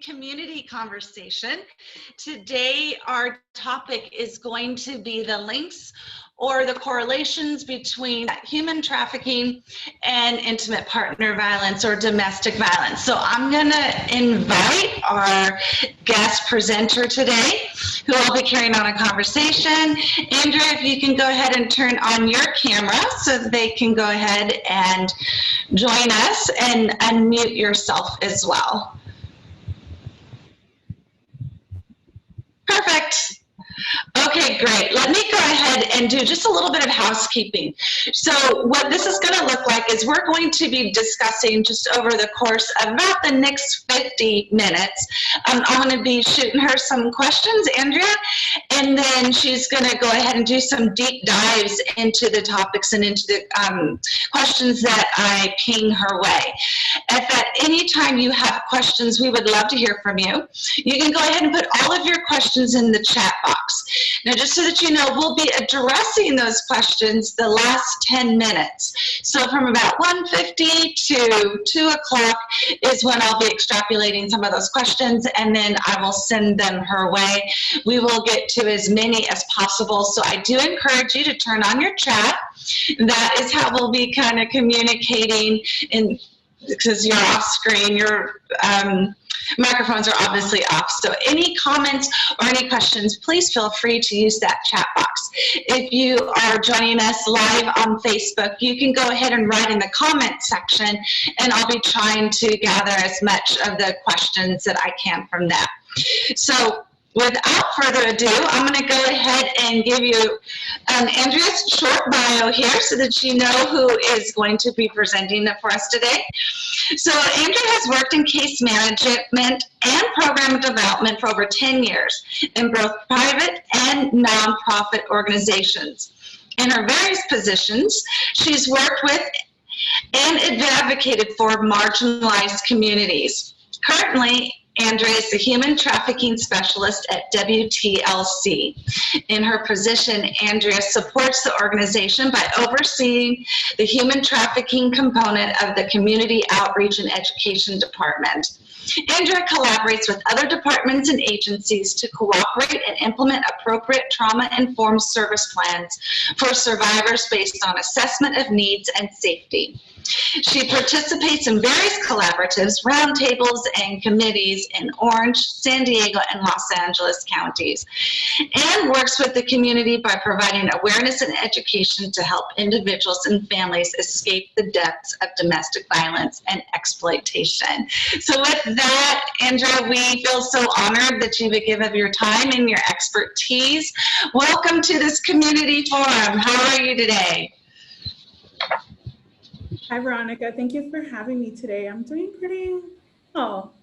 Community conversation. Today, our topic is going to be the links or the correlations between human trafficking and intimate partner violence or domestic violence. So I'm going to invite our guest presenter today, who will be carrying on a conversation. Andrea, if you can go ahead and turn on your camera so that they can go ahead and join us, and unmute yourself as well. Perfect. Okay, great. Let me go ahead and do just a little bit of housekeeping. So what this is going to look like is we're going to be discussing just over the course of about the next 50 minutes. I'm going to be shooting her some questions, Andrea, and then she's going to go ahead and do some deep dives into the topics and into the questions that I ping her way. If at any time you have questions, we would love to hear from you. You can go ahead and put all of your questions in the chat box. Now, just so that you know, we'll be addressing those questions the last 10 minutes. So from about 1:50 to 2 o'clock is when I'll be extrapolating some of those questions, and then I will send them her way. We will get to as many as possible. So I do encourage you to turn on your chat. That is how we'll be kind of communicating, because you're off screen, your microphones are obviously off. So any comments or any questions, please feel free to use that chat box. If you are joining us live on Facebook, you can go ahead and write in the comment section, and I'll be trying to gather as much of the questions that I can from that. So without further ado, I'm going to go ahead and give you Andrea's short bio here so that you know who is going to be presenting it for us today. So Andrea has worked in case management and program development for over 10 years in both private and nonprofit organizations. In her various positions, she's worked with and advocated for marginalized communities. Currently, Andrea is the Human Trafficking Specialist at WTLC. In her position, Andrea supports the organization by overseeing the human trafficking component of the Community Outreach and Education Department. Andrea collaborates with other departments and agencies to cooperate and implement appropriate trauma-informed service plans for survivors based on assessment of needs and safety. She participates in various collaboratives, roundtables, and committees in Orange, San Diego, and Los Angeles counties, and works with the community by providing awareness and education to help individuals and families escape the depths of domestic violence and exploitation. So with that, Andrea, we feel so honored that you would give of your time and your expertise. Welcome to this community forum. How are you today? Hi, Veronica. Thank you for having me today. I'm doing pretty well.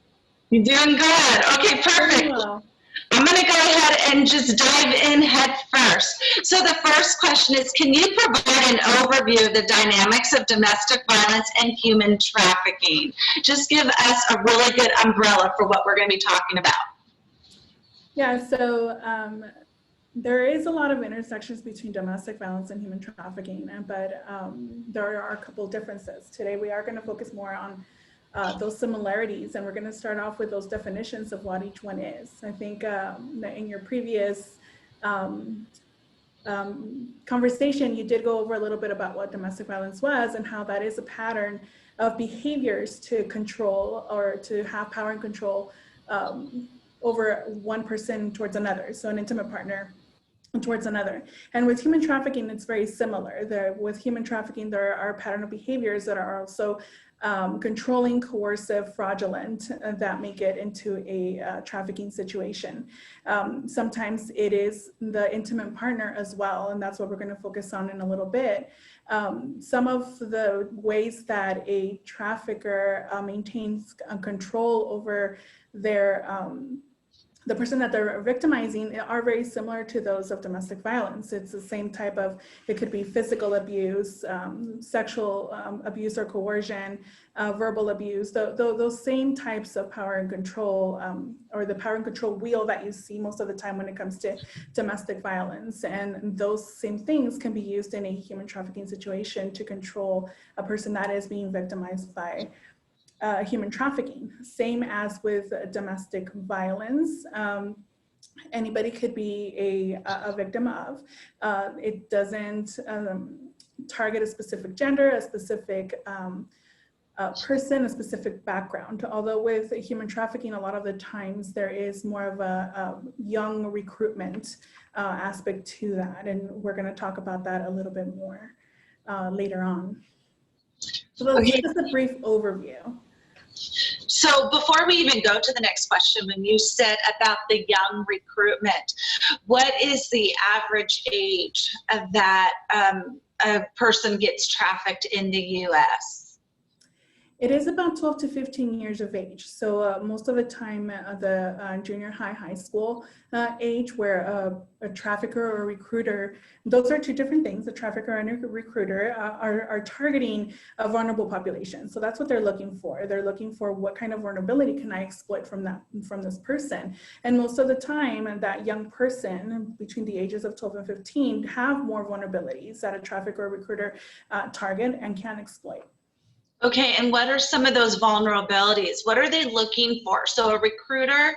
You're doing good. Okay, perfect. Well. I'm going to go ahead and just dive in head first. So the first question is, can you provide an overview of the dynamics of domestic violence and human trafficking? Just give us a really good umbrella for what we're going to be talking about. Yeah, so there is a lot of intersections between domestic violence and human trafficking, but there are a couple of differences. Today we are going to focus more on those similarities, and we're going to start off with those definitions of what each one is. I think in your previous conversation, you did go over a little bit about what domestic violence was and how that is a pattern of behaviors to control or to have power and control over one person towards another, so an intimate partner towards another. And with human trafficking, it's very similar. With human trafficking, there are a pattern of behaviors that are also controlling, coercive, fraudulent, that make it into a trafficking situation. Sometimes it is the intimate partner as well, and that's what we're going to focus on in a little bit. Some of the ways that a trafficker maintains control over their the person that they're victimizing are very similar to those of domestic violence. It's the same type of, it could be physical abuse, sexual abuse or coercion, verbal abuse, those same types of power and control, or the power and control wheel that you see most of the time when it comes to domestic violence. And those same things can be used in a human trafficking situation to control a person that is being victimized by human trafficking. Same as with domestic violence. Anybody could be a victim of. It doesn't target a specific gender, a specific person, a specific background. Although with human trafficking, a lot of the times there is more of a young recruitment aspect to that. And we're going to talk about that a little bit more later on. So that's just a brief overview. So before we even go to the next question, when you said about the young recruitment, what is the average age of that a person gets trafficked in the U.S.? It is about 12 to 15 years of age. So most of the time, the junior high school age, where a trafficker or a recruiter, those are two different things. A trafficker and a recruiter are targeting a vulnerable population. So that's what they're looking for. They're looking for what kind of vulnerability can I exploit from this person. And most of the time, that young person between the ages of 12 and 15 have more vulnerabilities that a trafficker or recruiter target and can exploit. Okay, and what are some of those vulnerabilities? What are they looking for? So a recruiter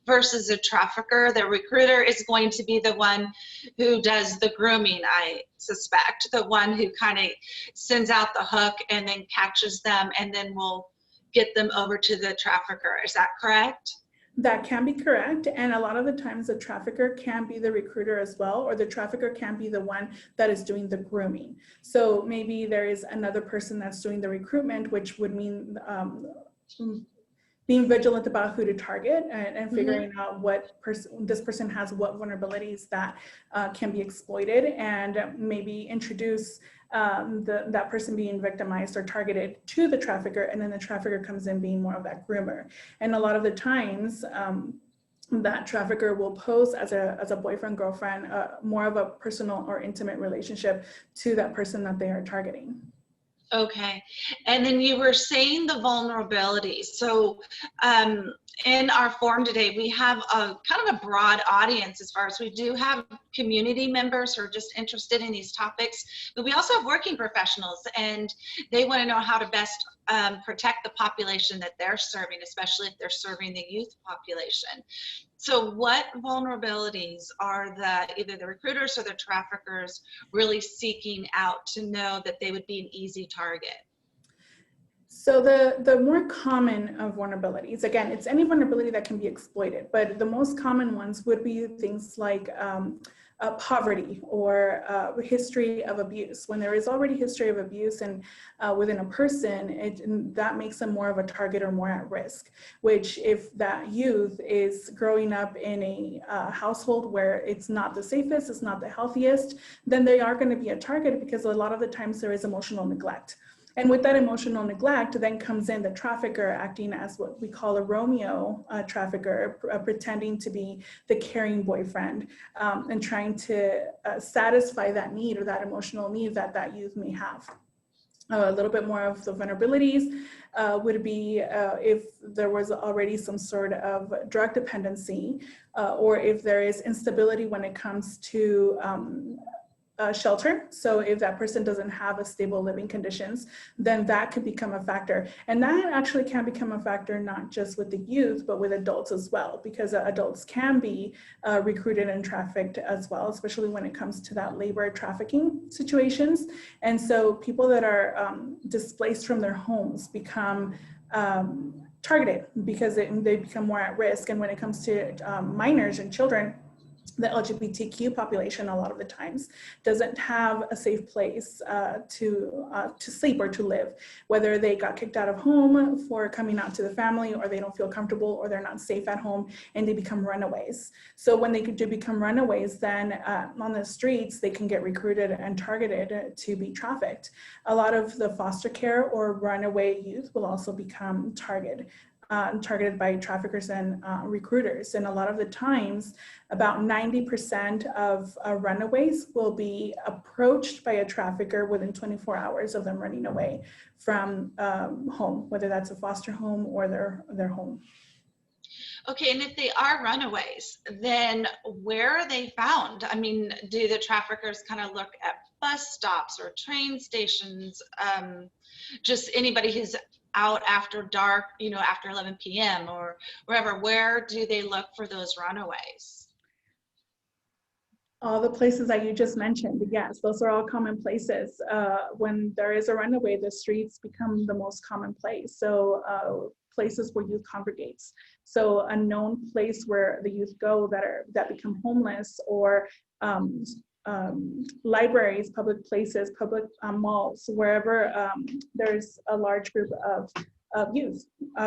versus a trafficker, the recruiter is going to be the one who does the grooming, I suspect, the one who kind of sends out the hook and then catches them and then will get them over to the trafficker. Is that correct? That can be correct. And a lot of the times the trafficker can be the recruiter as well, or the trafficker can be the one that is doing the grooming. So maybe there is another person that's doing the recruitment, which would mean being vigilant about who to target and figuring out what this person has, what vulnerabilities that can be exploited, and maybe introduce that person being victimized or targeted to the trafficker, and then the trafficker comes in being more of that groomer. And a lot of the times that trafficker will pose as a boyfriend, girlfriend, more of a personal or intimate relationship to that person that they are targeting. Okay, and then you were saying the vulnerabilities. So in our forum today, we have a kind of a broad audience as far as we do have community members who are just interested in these topics, but we also have working professionals, and they want to know how to best protect the population that they're serving, especially if they're serving the youth population. So what vulnerabilities are either the recruiters or the traffickers really seeking out to know that they would be an easy target? So the more common vulnerabilities, again, it's any vulnerability that can be exploited, but the most common ones would be things like poverty or history of abuse. When there is already history of abuse and within a person, that makes them more of a target or more at risk, which if that youth is growing up in a household where it's not the safest, it's not the healthiest, then they are going to be a target, because a lot of the times there is emotional neglect. And with that emotional neglect, then comes in the trafficker acting as what we call a Romeo trafficker, pretending to be the caring boyfriend, and trying to satisfy that need or that emotional need that youth may have. A little bit more of the vulnerabilities would be if there was already some sort of drug dependency, or if there is instability when it comes to shelter. So if that person doesn't have a stable living conditions, then that could become a factor. And that actually can become a factor not just with the youth, but with adults as well, because adults can be recruited and trafficked as well, especially when it comes to that labor trafficking situations. And so people that are displaced from their homes become targeted, because they become more at risk. And when it comes to minors and children, the LGBTQ population a lot of the times doesn't have a safe place to sleep or to live, whether they got kicked out of home for coming out to the family, or they don't feel comfortable, or they're not safe at home, and they become runaways. So when they do become runaways, then on the streets, they can get recruited and targeted to be trafficked. A lot of the foster care or runaway youth will also become targeted by traffickers and recruiters. And a lot of the times, about 90% of runaways will be approached by a trafficker within 24 hours of them running away from home, whether that's a foster home or their home. Okay, and if they are runaways, then where are they found? I mean, do the traffickers kind of look at bus stops or train stations? Just anybody who's out after dark, after 11 p.m. or wherever, where do they look for those runaways? All the places that you just mentioned, yes, those are all common places. When there is a runaway, the streets become the most common place. So places where youth congregates. So a known place where the youth go that become homeless, or libraries, public places, public malls, wherever there's a large group of youth.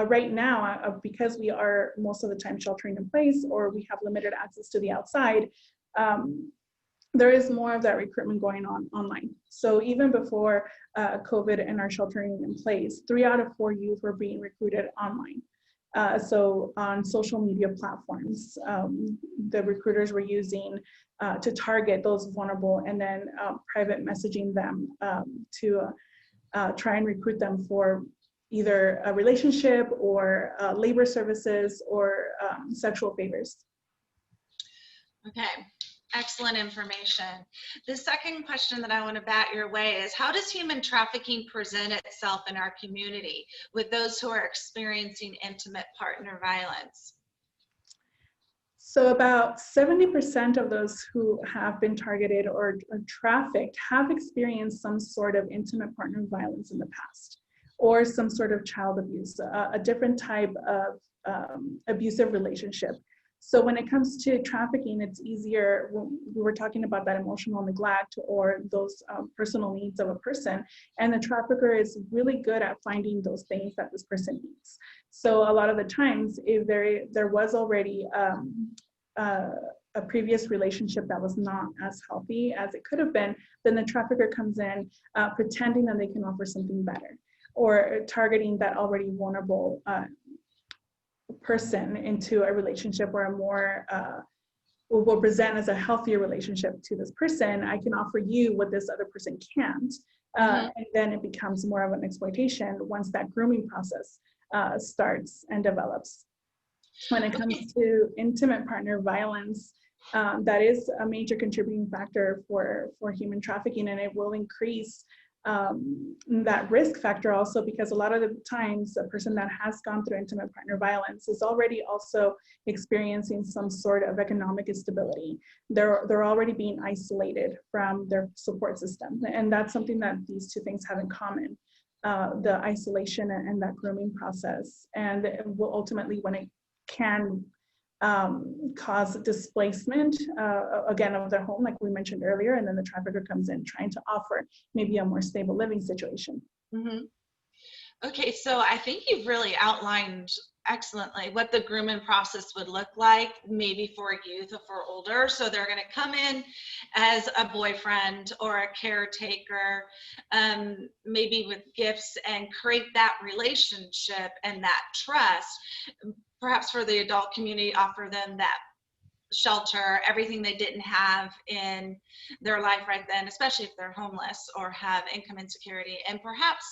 Right now, because we are most of the time sheltering in place, or we have limited access to the outside, there is more of that recruitment going on online. So even before COVID and our sheltering in place, 3 out of 4 youth were being recruited online. So on social media platforms, the recruiters were using to target those vulnerable, and then private messaging them to try and recruit them for either a relationship or labor services or sexual favors. Okay, excellent information. The second question that I want to bat your way is, how does human trafficking present itself in our community with those who are experiencing intimate partner violence? So about 70% of those who have been targeted or trafficked have experienced some sort of intimate partner violence in the past, or some sort of child abuse, a different type of abusive relationship. So when it comes to trafficking, it's easier when we were talking about that emotional neglect or those personal needs of a person, and the trafficker is really good at finding those things that this person needs. So a lot of the times, if there was already a previous relationship that was not as healthy as it could have been, then the trafficker comes in pretending that they can offer something better, or targeting that already vulnerable person into a relationship or a more will present as a healthier relationship to this person. I can offer you what this other person can't. And then it becomes more of an exploitation once that grooming process starts and develops. When it comes to intimate partner violence, that is a major contributing factor for human trafficking, and it will increase that risk factor also, because a lot of the times a person that has gone through intimate partner violence is already also experiencing some sort of economic instability. They're already being isolated from their support system, and that's something that these two things have in common, the isolation and that grooming process. And it will ultimately, when it can cause displacement, again, of their home, like we mentioned earlier, and then the trafficker comes in trying to offer maybe a more stable living situation. Okay, so I think you've really outlined excellently what the grooming process would look like, maybe for youth or for older. So they're going to come in as a boyfriend or a caretaker, maybe with gifts, and create that relationship and that trust. Perhaps for the adult community, offer them that shelter, everything they didn't have in their life right then, especially if they're homeless or have income insecurity. And perhaps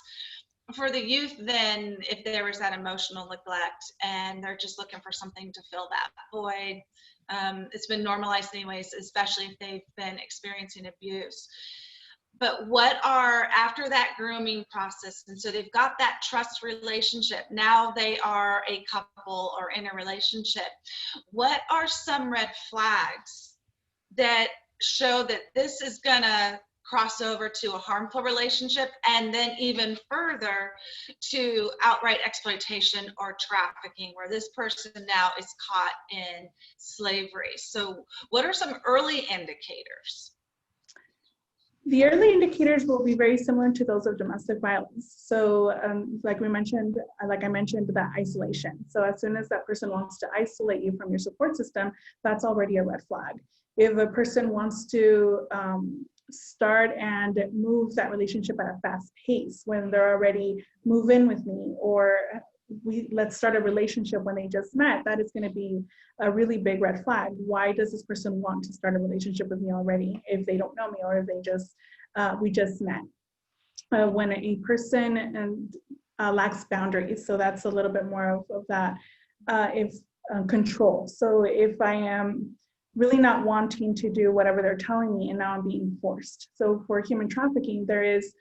for the youth, then, if there was that emotional neglect and they're just looking for something to fill that void, it's been normalized anyways, especially if they've been experiencing abuse. But what are, after that grooming process, and so they've got that trust relationship, now they are a couple or in a relationship, what are some red flags that show that this is gonna cross over to a harmful relationship, and then even further to outright exploitation or trafficking, where this person now is caught in slavery? So what are some early indicators? The early indicators will be very similar to those of domestic violence. So like I mentioned, that isolation. So as soon as that person wants to isolate you from your support system, that's already a red flag. If a person wants to start and move that relationship at a fast pace, when they're already move in with me, or let's start a relationship when they just met, that is going to be a really big red flag. Why does this person want to start a relationship with me already if they don't know me, or if they just we just met? When a person lacks boundaries, so that's a little bit more of that control. So if I am really not wanting to do whatever they're telling me, and now I'm being forced. So for human trafficking, there is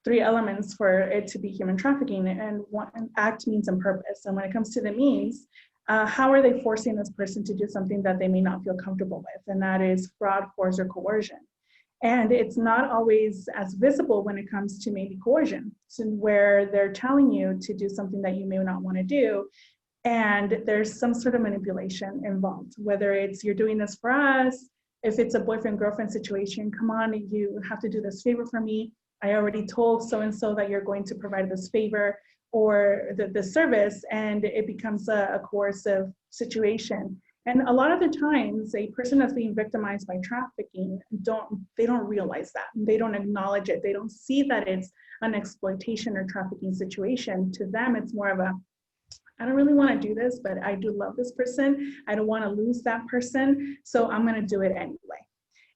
three elements for it to be human trafficking, and one act, means, and purpose. And when it comes to the means, how are they forcing this person to do something that they may not feel comfortable with? And that is fraud, force, or coercion. And it's not always as visible when it comes to maybe coercion, so where they're telling you to do something that you may not want to do. And there's some sort of manipulation involved, whether it's you're doing this for us, if it's a boyfriend-girlfriend situation, come on, you have to do this favor for me. I already told so-and-so that you're going to provide this favor or the service, and it becomes a coercive situation. And a lot of the times, a person that's being victimized by trafficking, they don't realize that. They don't acknowledge it. They don't see that it's an exploitation or trafficking situation. To them, it's more of a, I don't really want to do this, but I do love this person. I don't want to lose that person, so I'm going to do it anyway.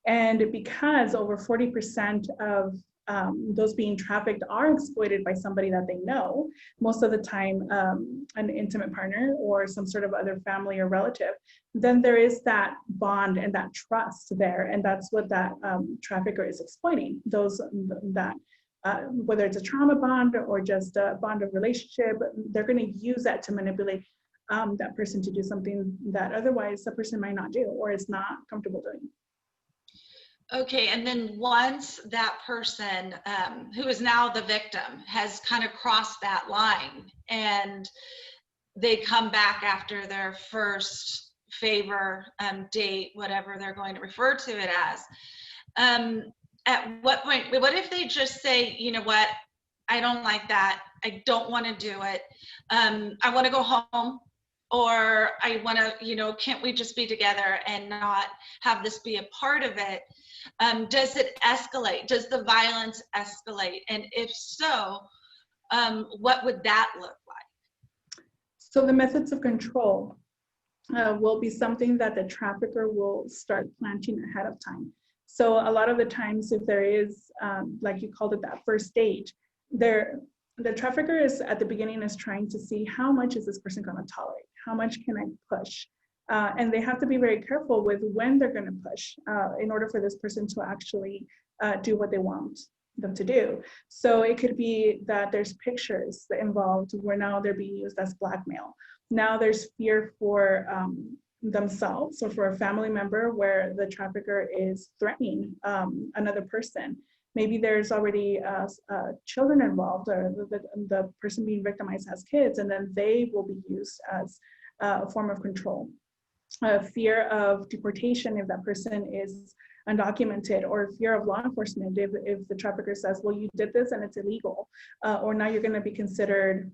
And because over 40% of those being trafficked are exploited by somebody that they know, most of the time an intimate partner or some sort of other family or relative, then there is that bond and that trust there. And that's what that trafficker is exploiting. Whether it's a trauma bond or just a bond of relationship, they're going to use that to manipulate that person to do something that otherwise the person might not do or is not comfortable doing. Okay, and then once that person who is now the victim has kind of crossed that line and they come back after their first favor, date, whatever they're going to refer to it as, at what point, what if they just say, you know what, I don't like that, I don't want to do it, I want to go home, or I want to, can't we just be together and not have this be a part of it? Does it escalate? Does the violence escalate? And if so, what would that look like? So the methods of control will be something that the trafficker will start planting ahead of time. So a lot of the times, if there is, like you called it, that first stage, the trafficker is at the beginning is trying to see how much is this person going to tolerate? How much can I push? And they have to be very careful with when they're going to push in order for this person to actually do what they want them to do. So it could be that there's pictures involved where now they're being used as blackmail. Now there's fear for themselves or for a family member where the trafficker is threatening another person. Maybe there's already children involved, or the person being victimized has kids, and then they will be used as a form of control. Fear of deportation if that person is undocumented, or fear of law enforcement if the trafficker says, well, you did this and it's illegal, or now you're going to be considered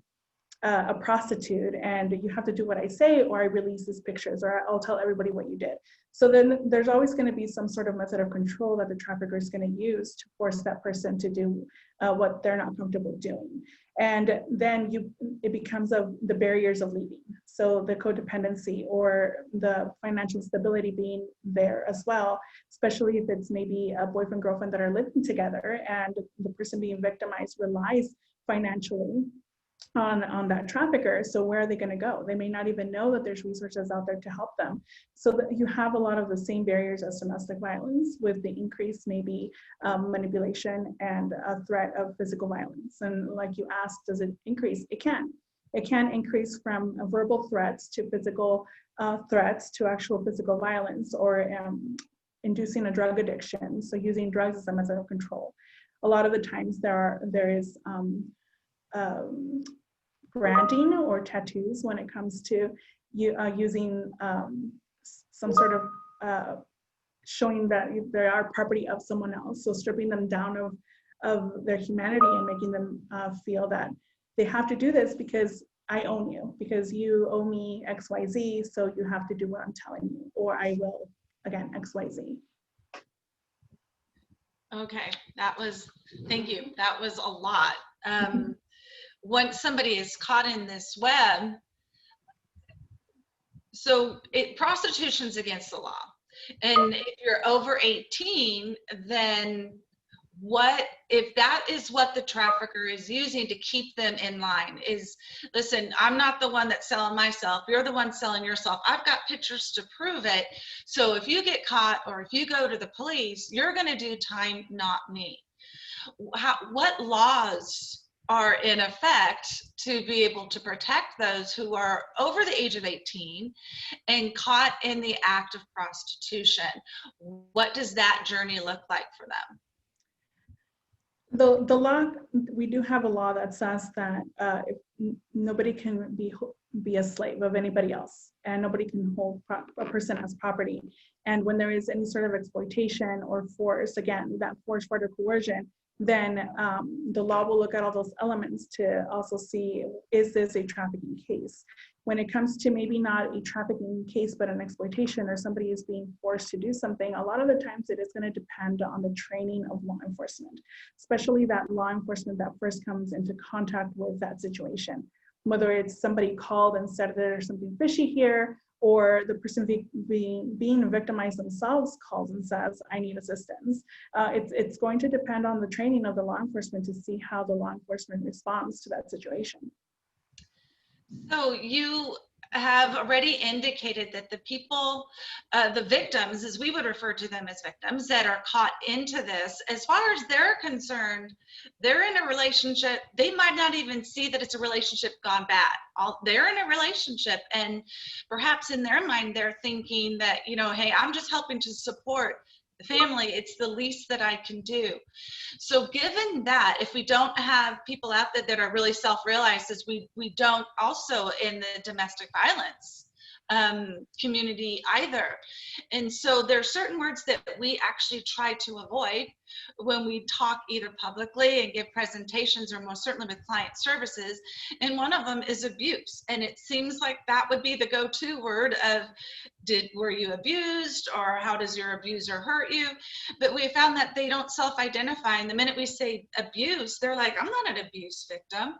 a prostitute and you have to do what I say, or I release these pictures, or I'll tell everybody what you did. So then there's always going to be some sort of method of control that the trafficker is going to use to force that person to do what they're not comfortable doing. And then it becomes the barriers of leaving. So the codependency or the financial stability being there as well, especially if it's maybe a boyfriend, girlfriend that are living together and the person being victimized relies financially on that trafficker. So where are they going to go? They may not even know that there's resources out there to help them. So that you have a lot of the same barriers as domestic violence, with the increase maybe manipulation and a threat of physical violence. And like you asked, does it increase? It can. It can increase from verbal threats to physical threats to actual physical violence, or inducing a drug addiction. So using drugs as a method of control. A lot of the times there is branding or tattoos when it comes to using some sort of showing that they are property of someone else. So stripping them down of their humanity and making them feel that they have to do this because I own you, because you owe me XYZ, so you have to do what I'm telling you, or I will, again, XYZ. Okay, thank you. That was a lot. Once somebody is caught in this web, so prostitution's against the law. And if you're over 18, then if that is what the trafficker is using to keep them in line is, listen, I'm not the one that's selling myself, you're the one selling yourself, I've got pictures to prove it, so if you get caught or if you go to the police, you're going to do time, not me. what laws are in effect to be able to protect those who are over the age of 18 and caught in the act of prostitution? What does that journey look like for them? The law, we do have a law that says that nobody can be a slave of anybody else, and nobody can hold a person as property. And when there is any sort of exploitation or force, again, that force, fraud, or coercion, then the law will look at all those elements to also see, is this a trafficking case? When it comes to maybe not a trafficking case, but an exploitation, or somebody is being forced to do something, a lot of the times it is going to depend on the training of law enforcement, especially that law enforcement that first comes into contact with that situation. Whether it's somebody called and said there's something fishy here, or the person being victimized themselves calls and says, I need assistance. It's going to depend on the training of the law enforcement to see how the law enforcement responds to that situation. So you have already indicated that the people, the victims, as we would refer to them as victims, that are caught into this, as far as they're concerned, they're in a relationship. They might not even see that it's a relationship gone bad. They're in a relationship, and perhaps in their mind, they're thinking that, you know, hey, I'm just helping to support the family. It's the least that I can do. So given that, if we don't have people out there that are really self-realized, as we don't also in the domestic violence community either. And so there are certain words that we actually try to avoid when we talk either publicly and give presentations, or most certainly with client services. And one of them is abuse. And it seems like that would be the go-to word of, were you abused, or how does your abuser hurt you? But we found that they don't self-identify. And the minute we say abuse, they're like, I'm not an abuse victim.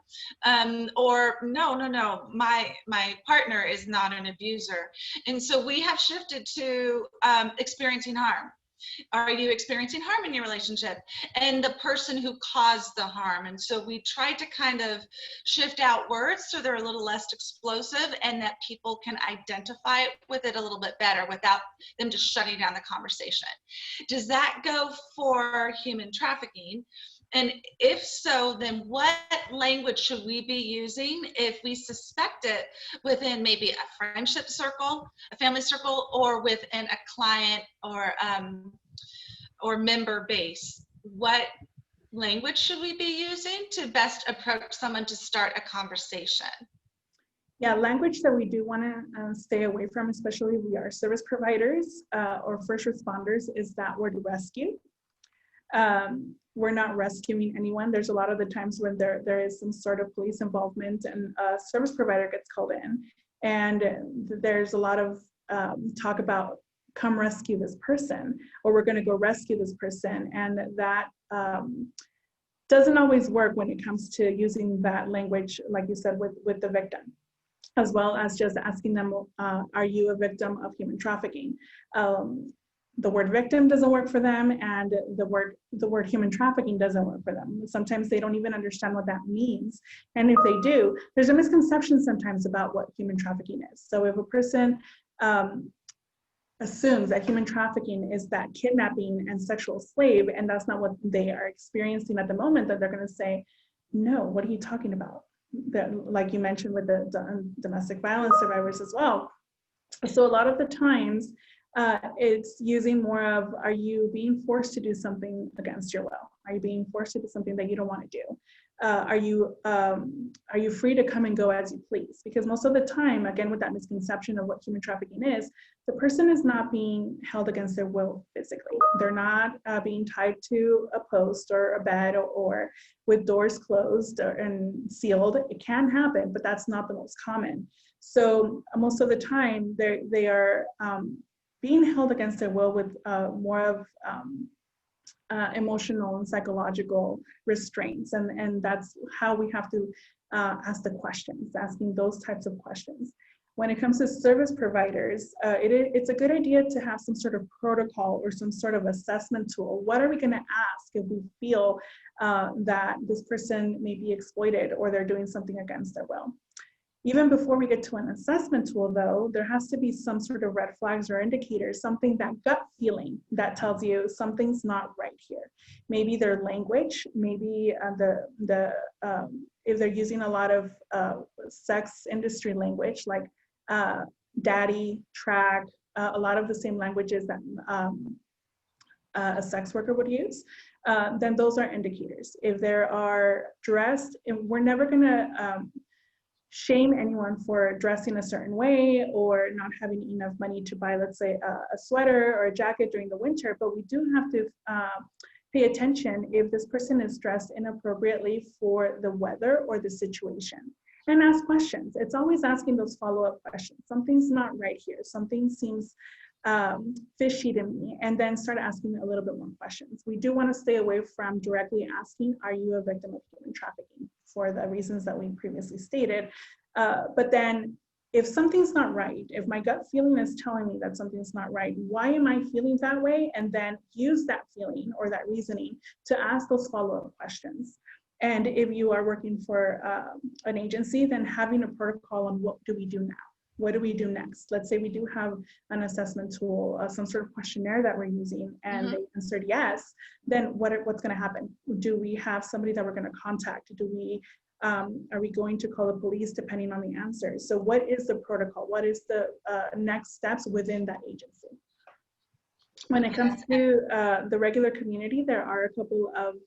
Or no, my partner is not an abuser. And so we have shifted to experiencing harm. Are you experiencing harm in your relationship? And the person who caused the harm. And so we try to kind of shift out words so they're a little less explosive, and that people can identify with it a little bit better without them just shutting down the conversation. Does that go for human trafficking? And if so, then what language should we be using if we suspect it within maybe a friendship circle, a family circle, or within a client or member base? What language should we be using to best approach someone to start a conversation? Yeah, language that we do want to stay away from, especially we are service providers or first responders, is that word rescue. We're not rescuing anyone. There's a lot of the times when there is some sort of police involvement and a service provider gets called in, and there's a lot of talk about, come rescue this person, or we're going to go rescue this person. And that doesn't always work when it comes to using that language, like you said, with the victim, as well as just asking them, are you a victim of human trafficking? The word victim doesn't work for them, and the word human trafficking doesn't work for them. Sometimes they don't even understand what that means. And if they do, there's a misconception sometimes about what human trafficking is. So if a person assumes that human trafficking is that kidnapping and sexual slave, and that's not what they are experiencing at the moment, that they're going to say, no, what are you talking about? That, like you mentioned with the domestic violence survivors as well. So a lot of the times, it's using more of, are you being forced to do something against your will? Are you being forced to do something that you don't want to do? Are you free to come and go as you please? Because most of the time, again, with that misconception of what human trafficking is, the person is not being held against their will physically. They're not being tied to a post or a bed or with doors closed and sealed. It can happen, but that's not the most common. So most of the time, they are being held against their will with more of emotional and psychological restraints. And that's how we have to ask the questions, asking those types of questions. When it comes to service providers, it's a good idea to have some sort of protocol or some sort of assessment tool. What are we going to ask if we feel that this person may be exploited or they're doing something against their will? Even before we get to an assessment tool though, there has to be some sort of red flags or indicators, something, that gut feeling that tells you something's not right here. Maybe their language, maybe if they're using a lot of sex industry language, like daddy, track, a lot of the same languages that a sex worker would use, then those are indicators. If they are dressed, we're never gonna shame anyone for dressing a certain way or not having enough money to buy, let's say, a sweater or a jacket during the winter, but we do have to pay attention if this person is dressed inappropriately for the weather or the situation, and ask questions. It's always asking those follow-up questions. Something's not right here. Something seems fishy to me, and then start asking a little bit more questions. We do want to stay away from directly asking, are you a victim of human trafficking, for the reasons that we previously stated. But then if something's not right, if my gut feeling is telling me that something's not right, why am I feeling that way? And then use that feeling or that reasoning to ask those follow-up questions. And if you are working for an agency, then having a protocol on what do we do now? What do we do next? Let's say we do have an assessment tool, some sort of questionnaire that we're using, and they answered yes, then what's going to happen? Do we have somebody that we're going to contact? Do we, are we going to call the police depending on the answers? So what is the protocol? What is the next steps within that agency? When it comes to the regular community, there are a couple of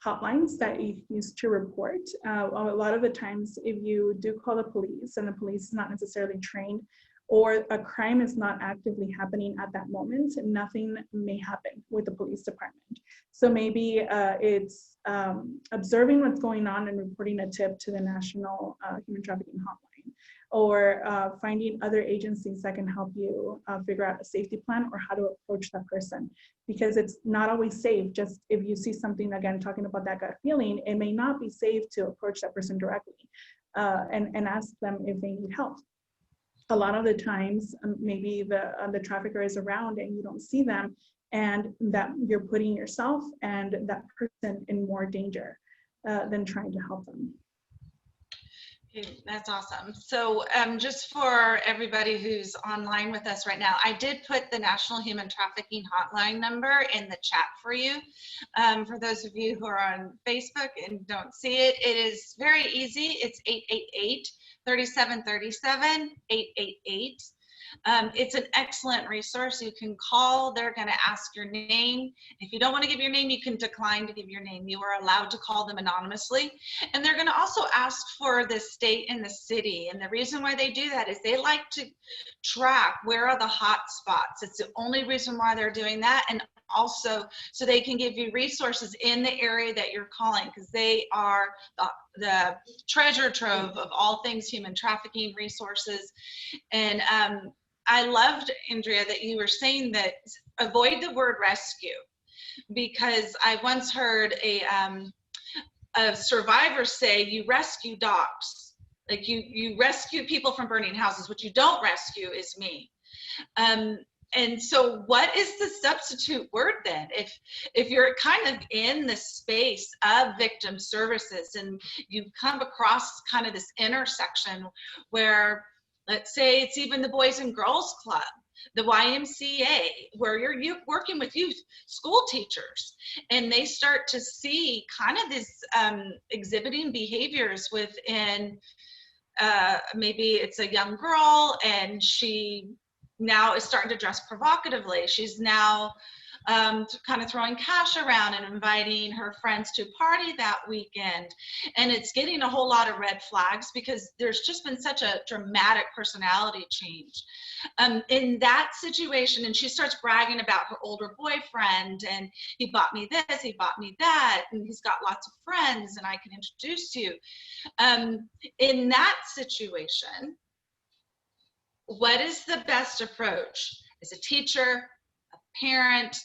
hotlines that you use to report. A lot of the times, if you do call the police and the police is not necessarily trained, or a crime is not actively happening at that moment, nothing may happen with the police department. So maybe it's observing what's going on and reporting a tip to the National Human Trafficking Hotline, or finding other agencies that can help you figure out a safety plan or how to approach that person. Because it's not always safe. Just if you see something, again, talking about that gut feeling, it may not be safe to approach that person directly and ask them if they need help. A lot of the times, maybe the trafficker is around and you don't see them, and that you're putting yourself and that person in more danger than trying to help them. Okay, that's awesome. So just for everybody who's online with us right now, I did put the National Human Trafficking Hotline number in the chat for you. For those of you who are on Facebook and don't see it, it is very easy. It's 888-3737, 888. It's an excellent resource. You can call. They're going to ask your name. If you don't want to give your name, you can decline to give your name. You are allowed to call them anonymously. And they're going to also ask for the state and the city. And the reason why they do that is they like to track where are the hot spots. It's the only reason why they're doing that. And also so they can give you resources in the area that you're calling, because they are the treasure trove of all things human trafficking resources. And I loved, Andrea, that you were saying that avoid the word rescue, because I once heard a survivor say, you rescue dogs. Like you rescue people from burning houses. What you don't rescue is me. And so what is the substitute word then? If you're kind of in the space of victim services and you come across kind of this intersection where, let's say it's even the Boys and Girls Club, the YMCA, where you're working with youth school teachers, and they start to see kind of this exhibiting behaviors within, maybe it's a young girl and she now is starting to dress provocatively. She's now kind of throwing cash around and inviting her friends to a party that weekend. And it's getting a whole lot of red flags because there's just been such a dramatic personality change. In that situation, and she starts bragging about her older boyfriend, and he bought me this, he bought me that, and he's got lots of friends and I can introduce you. In that situation, what is the best approach as a teacher, a parent,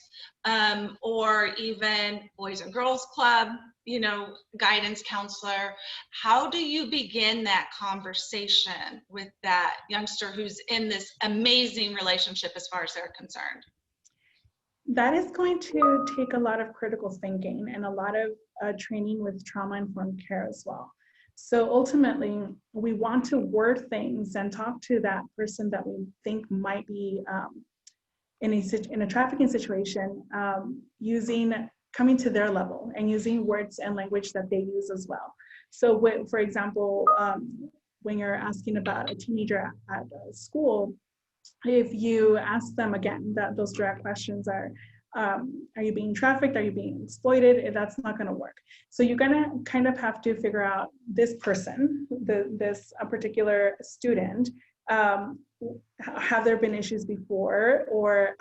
or even Boys and Girls Club, you know, guidance counselor? How do you begin that conversation with that youngster who's in this amazing relationship as far as they're concerned? That is going to take a lot of critical thinking and a lot of training with trauma-informed care as well. So ultimately, we want to word things and talk to that person that we think might be in a trafficking situation, coming to their level and using words and language that they use as well. So for example, when you're asking about a teenager at school, if you ask them again, those direct questions are you being trafficked? Are you being exploited? That's not going to work. So you're going to kind of have to figure out this person, this particular student, have there been issues before, or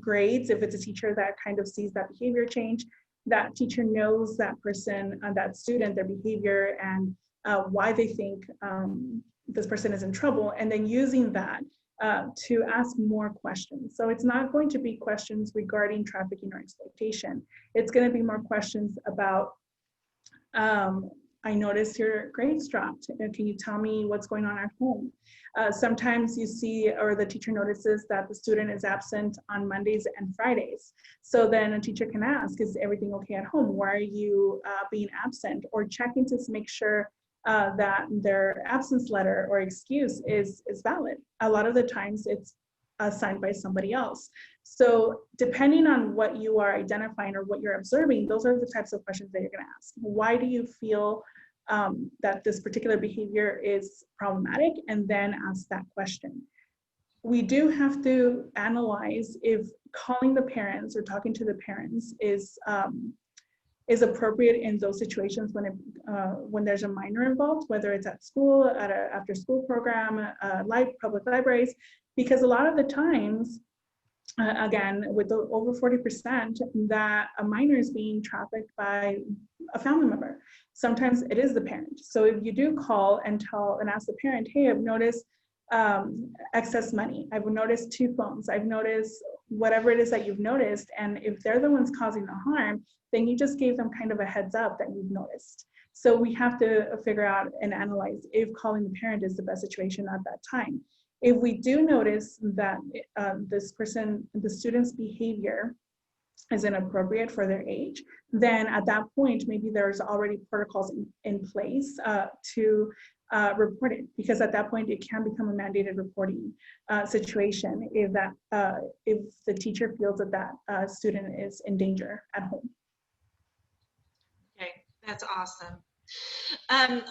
grades, if it's a teacher that kind of sees that behavior change, that teacher knows that person, that student, their behavior, and why they think this person is in trouble, and then using that to ask more questions. So it's not going to be questions regarding trafficking or exploitation. It's going to be more questions about, I noticed your grades dropped. Can you tell me what's going on at home? Sometimes you see, or the teacher notices that the student is absent on Mondays and Fridays. So then a teacher can ask, is everything okay at home? Why are you being absent? Or checking to make sure that their absence letter or excuse is valid. A lot of the times it's signed by somebody else. So depending on what you are identifying or what you're observing, those are the types of questions that you're going to ask. Why do you feel that this particular behavior is problematic? And then ask that question. We do have to analyze if calling the parents or talking to the parents is appropriate in those situations when there's a minor involved, whether it's at school, at an after-school program, public libraries, because a lot of the times, again, with over 40%, that a minor is being trafficked by a family member. Sometimes it is the parent. So if you do call and ask the parent, hey, I've noticed excess money, I've noticed 2 phones, I've noticed whatever it is that you've noticed, and if they're the ones causing the harm, then you just gave them kind of a heads up that you've noticed. So we have to figure out and analyze if calling the parent is the best situation at that time. If we do notice that the student's behavior is inappropriate for their age, then at that point, maybe there's already protocols in place to report it, because at that point it can become a mandated reporting situation if the teacher feels that student is in danger at home. Okay, that's awesome.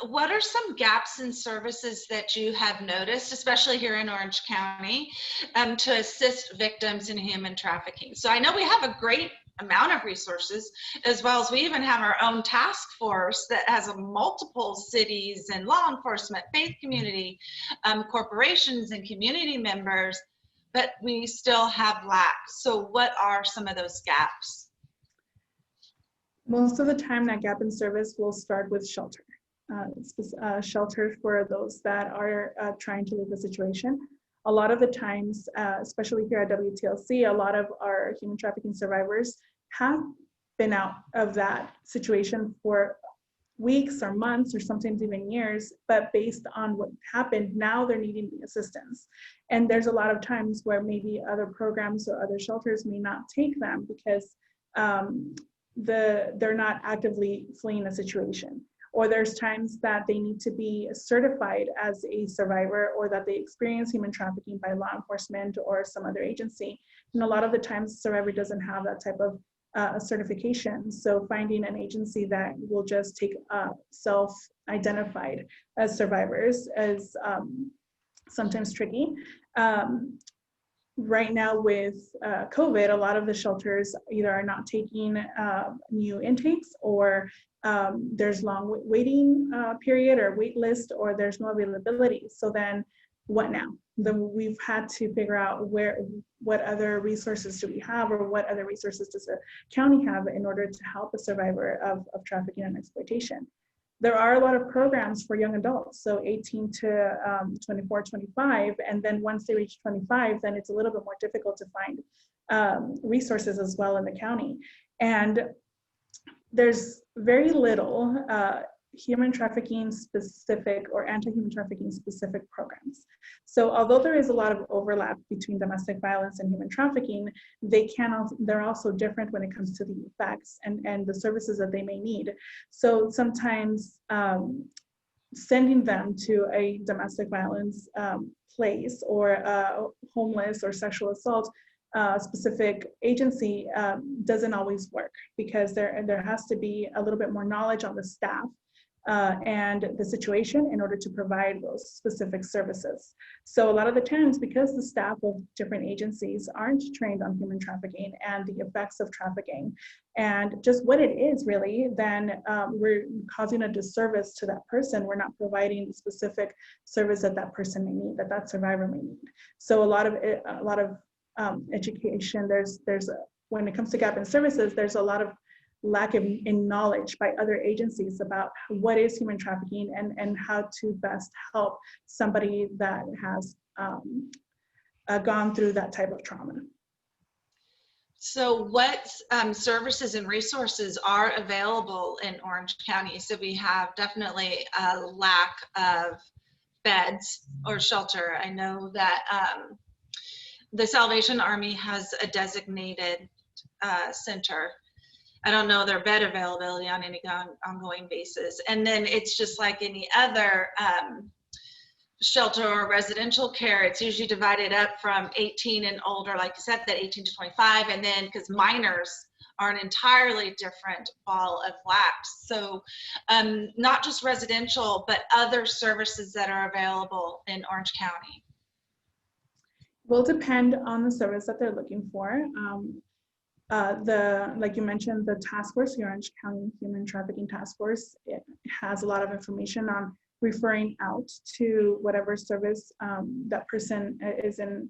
What are some gaps in services that you have noticed, especially here in Orange County, to assist victims in human trafficking? So I know we have a great amount of resources, as well as we even have our own task force that has multiple cities and law enforcement, faith community, corporations and community members, but we still have lacks. So what are some of those gaps? Most of the time, that gap in service will start with shelter. Shelter for those that are trying to leave the situation. A lot of the times, especially here at WTLC, a lot of our human trafficking survivors have been out of that situation for weeks or months or sometimes even years, but based on what happened, now they're needing assistance. And there's a lot of times where maybe other programs or other shelters may not take them because they're not actively fleeing a situation, or there's times that they need to be certified as a survivor, or that they experience human trafficking by law enforcement or some other agency. And a lot of the times the survivor doesn't have that type of certification. So finding an agency that will just take self-identified as survivors is sometimes tricky. Right now with COVID, a lot of the shelters either are not taking new intakes, or there's long waiting period or wait list, or there's no availability. So then what now? Then we've had to figure out what other resources do we have, or what other resources does the county have in order to help a survivor of trafficking and exploitation. There are a lot of programs for young adults, so 18 to 24, 25, and then once they reach 25, then it's a little bit more difficult to find resources as well in the county. And there's very little human trafficking specific or anti-human trafficking specific programs. So although there is a lot of overlap between domestic violence and human trafficking, they're also different when it comes to the effects and the services that they may need. So sometimes sending them to a domestic violence place or a homeless or sexual assault specific agency doesn't always work, because there has to be a little bit more knowledge on the staff and the situation in order to provide those specific services. So a lot of the times, because the staff of different agencies aren't trained on human trafficking and the effects of trafficking and just what it is really, then we're causing a disservice to that person. We're not providing the specific service that that person may need, that that survivor may need. So a lot of education, when it comes to gap in services, there's a lot of lack in knowledge by other agencies about what is human trafficking and how to best help somebody that has gone through that type of trauma. So what services and resources are available in Orange County? So we have definitely a lack of beds or shelter. I know that the Salvation Army has a designated center. I don't know their bed availability on any ongoing basis. And then it's just like any other shelter or residential care. It's usually divided up from 18 and older, like you said, that 18 to 25. And then because minors are an entirely different ball of wax. So not just residential, but other services that are available in Orange County. Will depend on the service that they're looking for. Like you mentioned, the task force, the Orange County Human Trafficking Task Force, it has a lot of information on referring out to whatever service that person is in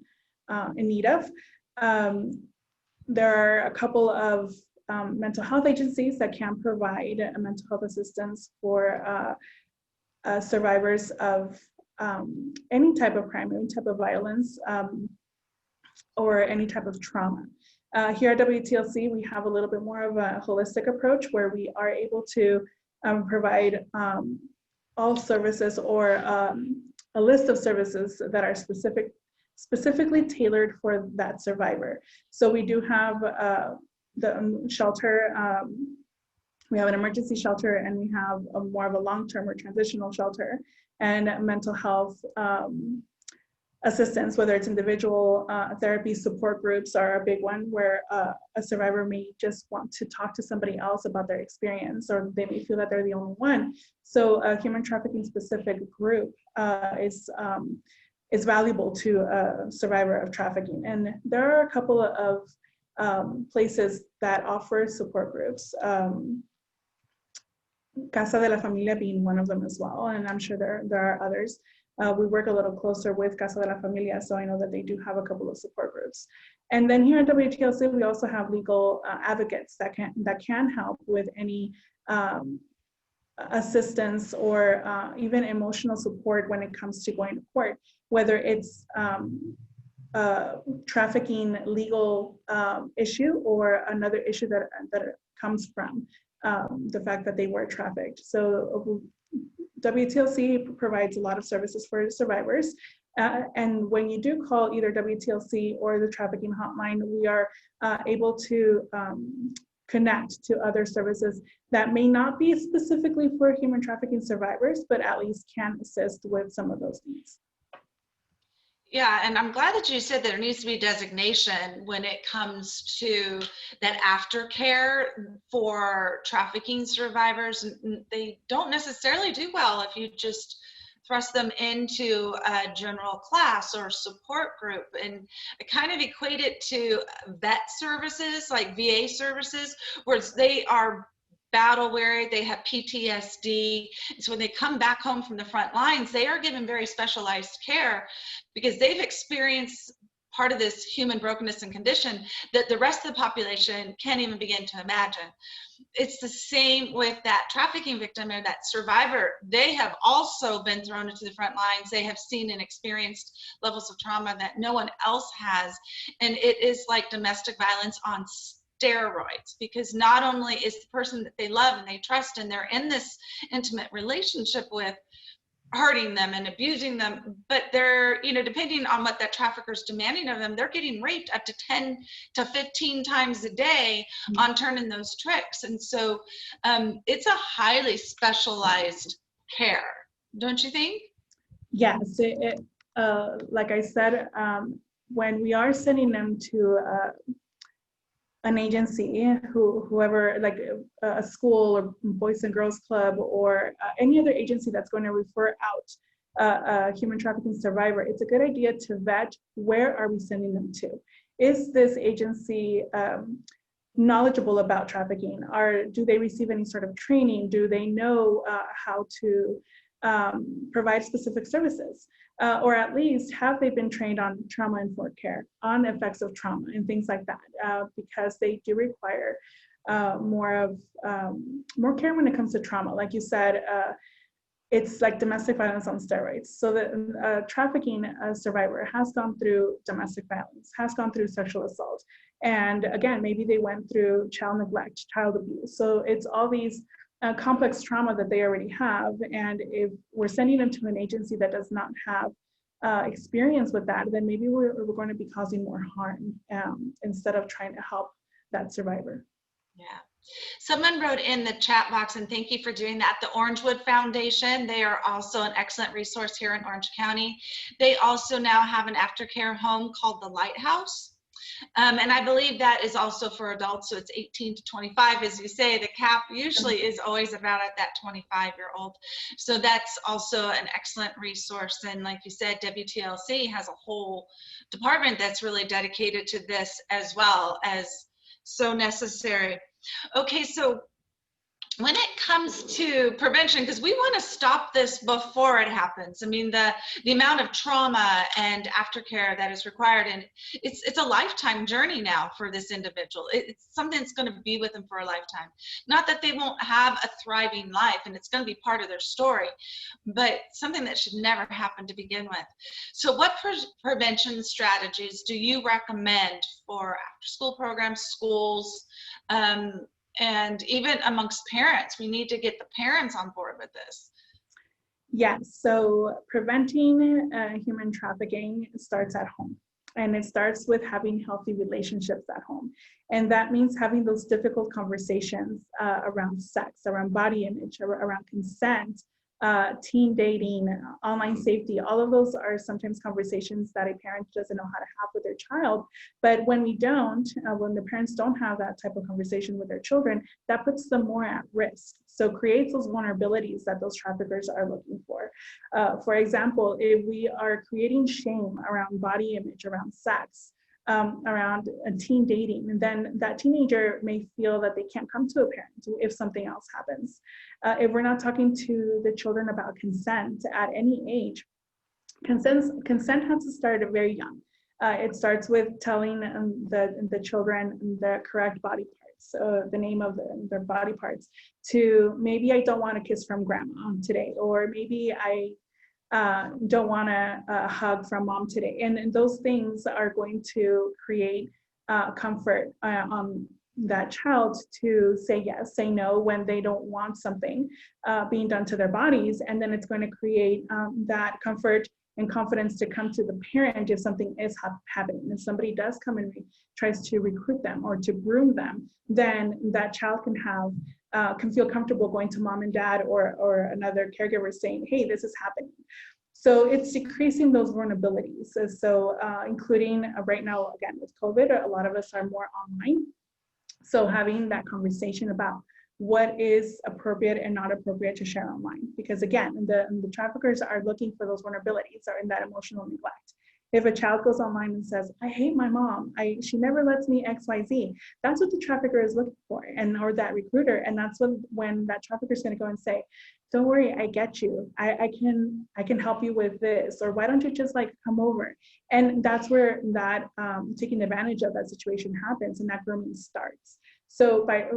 need of. There are a couple of mental health agencies that can provide mental health assistance for survivors of any type of crime, any type of violence, or any type of trauma. Here at WTLC, we have a little bit more of a holistic approach where we are able to provide all services or a list of services that are specifically tailored for that survivor. So we do have the shelter, we have an emergency shelter, and we have more of a long-term or transitional shelter, and mental health assistance, whether it's individual therapy. Support groups are a big one, where a survivor may just want to talk to somebody else about their experience, or they may feel that they're the only one. So a human trafficking specific group is valuable to a survivor of trafficking. And there are a couple of places that offer support groups. Casa de la Familia being one of them as well, and I'm sure there are others. We work a little closer with Casa de la Familia, so I know that they do have a couple of support groups. And then here at WTLC, we also have legal advocates that can help with any assistance or even emotional support when it comes to going to court, whether it's trafficking legal issue or another issue that comes from the fact that they were trafficked. So WTLC provides a lot of services for survivors. And when you do call either WTLC or the trafficking hotline, we are able to connect to other services that may not be specifically for human trafficking survivors, but at least can assist with some of those needs. Yeah, and I'm glad that you said that there needs to be designation when it comes to that aftercare for trafficking survivors. They don't necessarily do well if you just thrust them into a general class or support group. And I kind of equate it to vet services, like VA services, where they are battle weary, they have PTSD. So when they come back home from the front lines, they are given very specialized care because they've experienced part of this human brokenness and condition that the rest of the population can't even begin to imagine. It's the same with that trafficking victim or that survivor. They have also been thrown into the front lines. They have seen and experienced levels of trauma that no one else has. And it is like domestic violence on steroids, because not only is the person that they love and they trust and they're in this intimate relationship with hurting them and abusing them, but they're, you know, depending on what that trafficker's demanding of them, they're getting raped up to 10 to 15 times a day on turning those tricks. And so it's a highly specialized care. don't you think? Yes, like I said, when we are sending them to an agency, whoever, like a school or Boys and Girls Club or any other agency that's going to refer out a human trafficking survivor, it's a good idea to vet where are we sending them to. Is this agency knowledgeable about trafficking? Do they receive any sort of training? Do they know how to provide specific services? Or at least have they been trained on trauma-informed care, on effects of trauma and things like that, because they do require more care when it comes to trauma. Like you said, it's like domestic violence on steroids. So the trafficking survivor has gone through domestic violence, has gone through sexual assault. And again, maybe they went through child neglect, child abuse. So it's all these complex trauma that they already have. And if we're sending them to an agency that does not have experience with that, then maybe we're going to be causing more harm instead of trying to help that survivor. Yeah. Someone wrote in the chat box, and thank you for doing that, the Orangewood Foundation. They are also an excellent resource here in Orange County. They also now have an aftercare home called the Lighthouse. And I believe that is also for adults, so it's 18 to 25. As you say, the cap usually is always about at that 25-year-old. So that's also an excellent resource. And like you said, WTLC has a whole department that's really dedicated to this as well, as so necessary. Okay, so when it comes to prevention, because we want to stop this before it happens. I mean, the amount of trauma and aftercare that is required, and it's a lifetime journey now for this individual. It's something that's going to be with them for a lifetime. Not that they won't have a thriving life, and it's going to be part of their story, but something that should never happen to begin with. So what prevention strategies do you recommend for after-school programs, schools, and even amongst parents? We need to get the parents on board with this. Yes, so preventing human trafficking starts at home. And it starts with having healthy relationships at home. And that means having those difficult conversations around sex, around body image, around consent, teen dating, online safety. All of those are sometimes conversations that a parent doesn't know how to have with their child. But when we don't, when the parents don't have that type of conversation with their children, that puts them more at risk. So creates those vulnerabilities that those traffickers are looking for. For example, if we are creating shame around body image, around sex, around teen dating, and then that teenager may feel that they can't come to a parent if something else happens. If we're not talking to the children about consent at any age, consent has to start very young. It starts with telling the children the correct body parts, the name of their body parts, to maybe I don't want a kiss from grandma today, or maybe I don't want a hug from mom today. And those things are going to create comfort on that child to say yes, say no when they don't want something being done to their bodies. And then it's going to create that comfort and confidence to come to the parent if something is happening. If somebody does come and tries to recruit them or to groom them, then that child can feel comfortable going to mom and dad or another caregiver saying, hey, this is happening. So it's decreasing those vulnerabilities. So including right now, again, with COVID, a lot of us are more online. So having that conversation about what is appropriate and not appropriate to share online. Because again, the traffickers are looking for those vulnerabilities or in that emotional neglect. If a child goes online and says, I hate my mom, she never lets me XYZ, that's what the trafficker is looking for, or that recruiter. And that's when that trafficker is going to go and say, don't worry, I get you. I can help you with this, or why don't you just like come over? And that's where that taking advantage of that situation happens, and that grooming starts. So by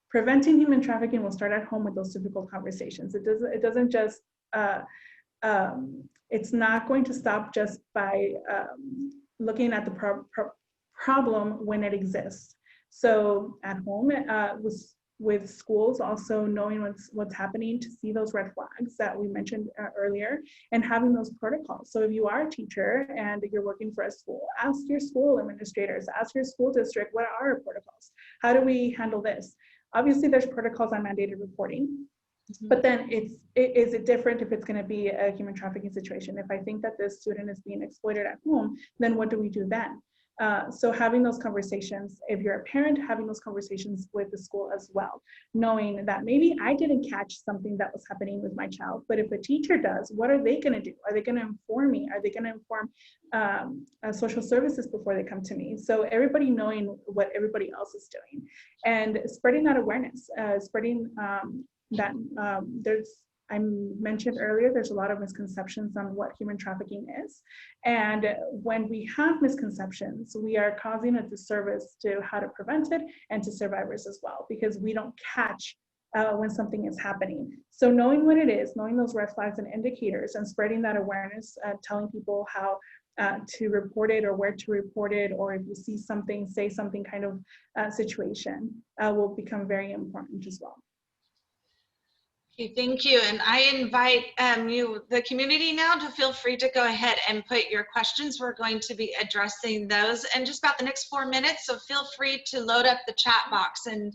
preventing human trafficking will start at home with those difficult conversations. It doesn't just it's not going to stop just by looking at the problem when it exists. So at home, with schools, also knowing what's happening to see those red flags that we mentioned earlier, and having those protocols. So if you are a teacher and you're working for a school, ask your school administrators, ask your school district, what are our protocols? How do we handle this? Obviously, there's protocols on mandated reporting. But then is it different if it's going to be a human trafficking situation? If I think that this student is being exploited at home, then what do we do then? So having those conversations, if you're a parent, having those conversations with the school as well, knowing that maybe I didn't catch something that was happening with my child, but if a teacher does, what are they going to do? Are they going to inform me? Are they going to inform social services before they come to me? So everybody knowing what everybody else is doing and spreading that awareness, spreading that I mentioned earlier, there's a lot of misconceptions on what human trafficking is. And when we have misconceptions, we are causing a disservice to how to prevent it and to survivors as well, because we don't catch when something is happening. So knowing what it is, knowing those red flags and indicators and spreading that awareness, telling people how to report it or where to report it, or if you see something, say something kind of situation will become very important as well. Okay, thank you. And I invite the community now to feel free to go ahead and put your questions. We're going to be addressing those in just about the next 4 minutes. So feel free to load up the chat box and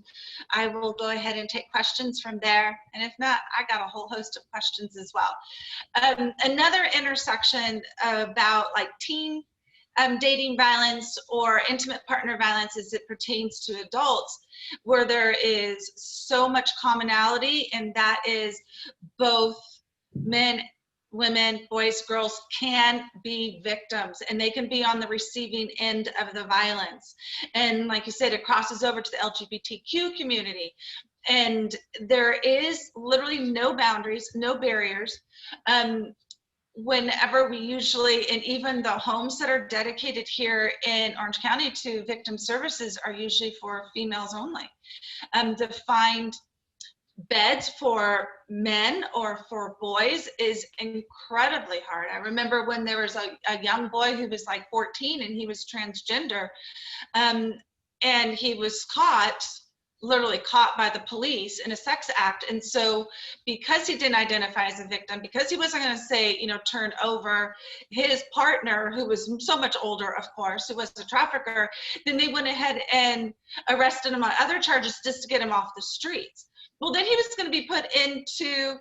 I will go ahead and take questions from there. And if not, I got a whole host of questions as well. Another intersection about like teen dating violence or intimate partner violence as it pertains to adults, where there is so much commonality, and that is both men, women, boys, girls can be victims, and they can be on the receiving end of the violence. And like you said, it crosses over to the LGBTQ community. And there is literally no boundaries, no barriers. Whenever we usually, and even the homes that are dedicated here in Orange County to victim services are usually for females only. To find beds for men or for boys is incredibly hard. I remember when there was a young boy who was like 14 and he was transgender, and he was literally caught by the police in a sex act. And so because he didn't identify as a victim, because he wasn't going to say, you know, turn over his partner, who was so much older, of course, who was a trafficker, then they went ahead and arrested him on other charges just to get him off the streets. Well, then he was going to be put into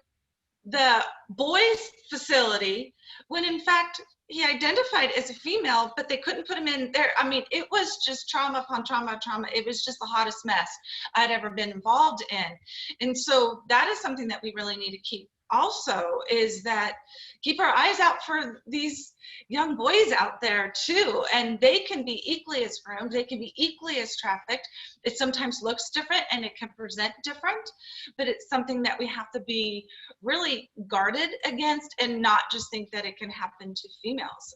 the boys' facility when in fact he identified as a female, but they couldn't put him in there. I mean, it was just trauma upon trauma, trauma. It was just the hottest mess I'd ever been involved in. And so that is something that we really need to keep also, is that keep our eyes out for these young boys out there too. And they can be equally as groomed, they can be equally as trafficked. It sometimes looks different and it can present different, but it's something that we have to be really guarded against and not just think that it can happen to females.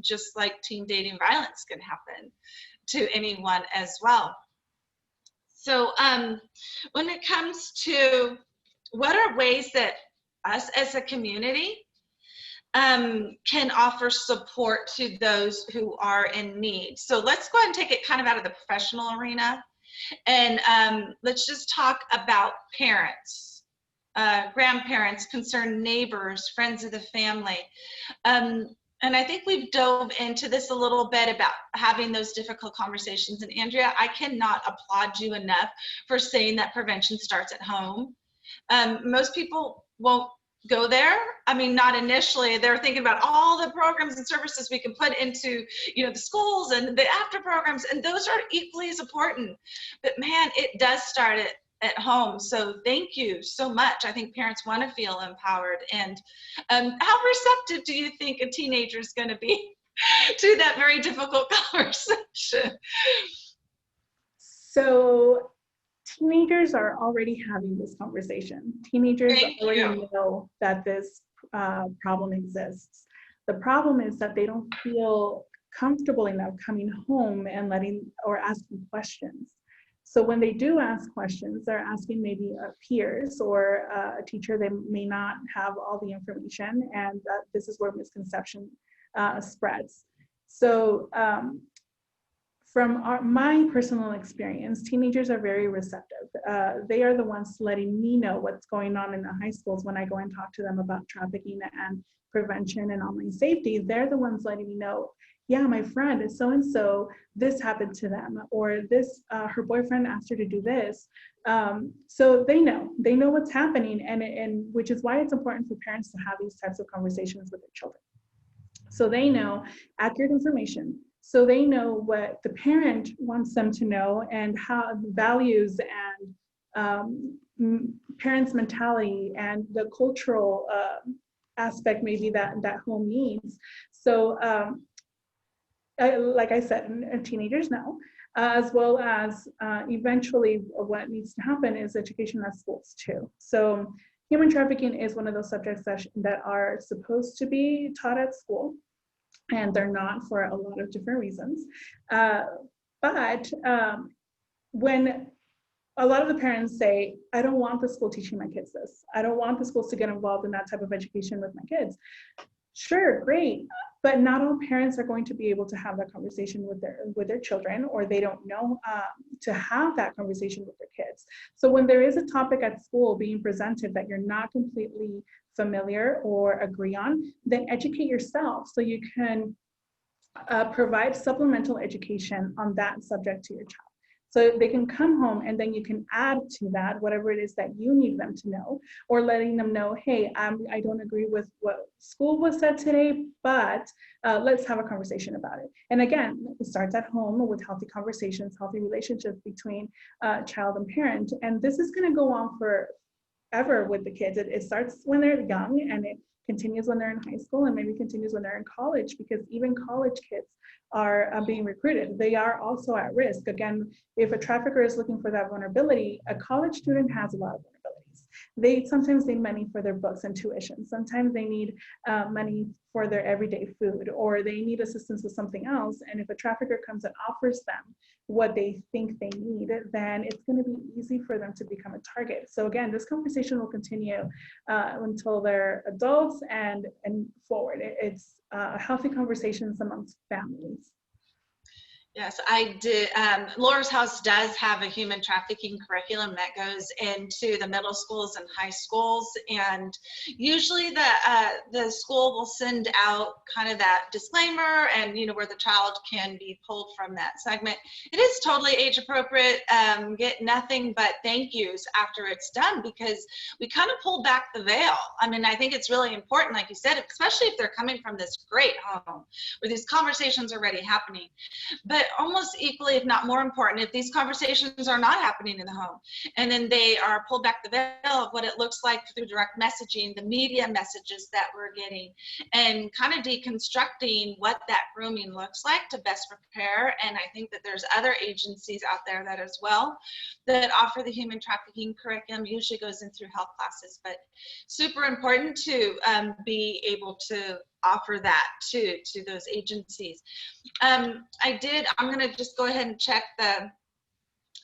Just like teen dating violence can happen to anyone as well. So when it comes to what are ways that us as a community can offer support to those who are in need. So let's go ahead and take it kind of out of the professional arena, and let's just talk about parents, grandparents, concerned neighbors, friends of the family. And I think we've dove into this a little bit about having those difficult conversations. And Andrea, I cannot applaud you enough for saying that prevention starts at home. Most people won't go there. I mean, not initially. They're thinking about all the programs and services we can put into, you know, the schools and the after programs, and those are equally as important. But man, it does start at home. So thank you so much. I think parents want to feel empowered. And how receptive do you think a teenager is going to be to that very difficult conversation? So teenagers are already having this conversation. Teenagers already know that this problem exists. The problem is that they don't feel comfortable enough coming home and asking questions. So when they do ask questions, they're asking maybe peers or a teacher. They may not have all the information, and this is where misconception spreads. So from my personal experience, teenagers are very receptive. They are the ones letting me know what's going on in the high schools when I go and talk to them about trafficking and prevention and online safety. They're the ones letting me know, yeah, my friend so-and-so, this happened to them, or this, her boyfriend asked her to do this. So they know what's happening, and which is why it's important for parents to have these types of conversations with their children. So they know accurate information. So they know what the parent wants them to know and how values and parents' mentality and the cultural aspect maybe that home needs. So like I said, teenagers know, as well as eventually what needs to happen is education at schools too. So human trafficking is one of those subjects that are supposed to be taught at school, and they're not for a lot of different reasons. But when a lot of the parents say, I don't want the school teaching my kids this, I don't want the schools to get involved in that type of education with my kids. Sure, great. But not all parents are going to be able to have that conversation with their children, or they don't know to have that conversation with their kids. So when there is a topic at school being presented that you're not completely familiar or agree on, then educate yourself so you can provide supplemental education on that subject to your child. So they can come home and then you can add to that whatever it is that you need them to know, or letting them know, hey, I don't agree with what school was said today, but let's have a conversation about it. And again, it starts at home with healthy conversations, healthy relationships between child and parent. And this is going to go on forever with the kids. It starts when they're young, and it continues when they're in high school, and maybe continues when they're in college, because even college kids are being recruited. They are also at risk. Again, if a trafficker is looking for that vulnerability, a college student has a lot of vulnerabilities. They sometimes need money for their books and tuition. Sometimes they need money for their everyday food, or they need assistance with something else. And if a trafficker comes and offers them what they think they need, then it's going to be easy for them to become a target. So again, this conversation will continue until they're adults and forward. It's healthy conversations amongst families. Yes, I did. Laura's House does have a human trafficking curriculum that goes into the middle schools and high schools, and usually the school will send out kind of that disclaimer, and where the child can be pulled from that segment. It is totally age appropriate. Get nothing but thank yous after it's done, because we kind of pulled back the veil. I mean, I think it's really important, like you said, especially if they're coming from this great home where these conversations are already happening. But almost equally, if not more important, if these conversations are not happening in the home, and then they are pulled back the veil of what it looks like through direct messaging, the media messages that we're getting, and kind of deconstructing what that grooming looks like to best prepare. And I think that there's other agencies out there that as well that offer the human trafficking curriculum. Usually goes in through health classes, but super important to be able to offer that to those agencies. I'm going to just go ahead and check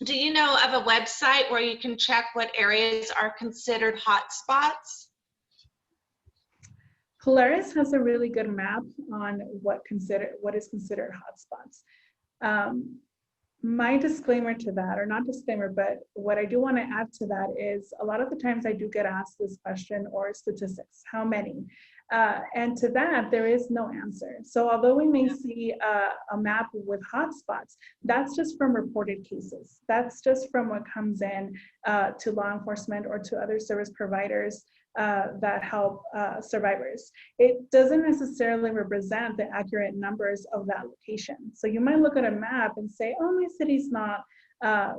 do you know of a website where you can check what areas are considered hotspots? Polaris has a really good map on what is considered hotspots. My disclaimer to that, or not disclaimer, but what I do want to add to that is a lot of the times I do get asked this question, or statistics, how many? And to that, there is no answer. So although we may see a map with hotspots, that's just from reported cases. That's just from what comes in to law enforcement or to other service providers that help survivors. It doesn't necessarily represent the accurate numbers of that location. So you might look at a map and say, oh, my city's not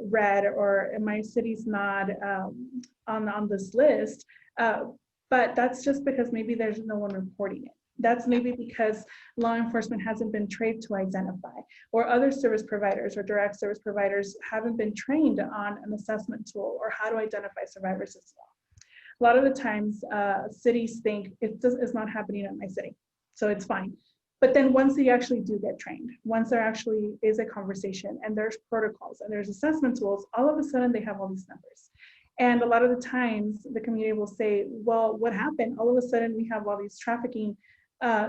red, or my city's not on this list. But that's just because maybe there's no one reporting it. That's maybe because law enforcement hasn't been trained to identify, or other service providers or direct service providers haven't been trained on an assessment tool or how to identify survivors as well. A lot of the times cities think it's not happening in my city, so it's fine. But then once they actually do get trained, once there actually is a conversation and there's protocols and there's assessment tools, all of a sudden they have all these numbers. And a lot of the times the community will say, well, what happened? All of a sudden we have all these trafficking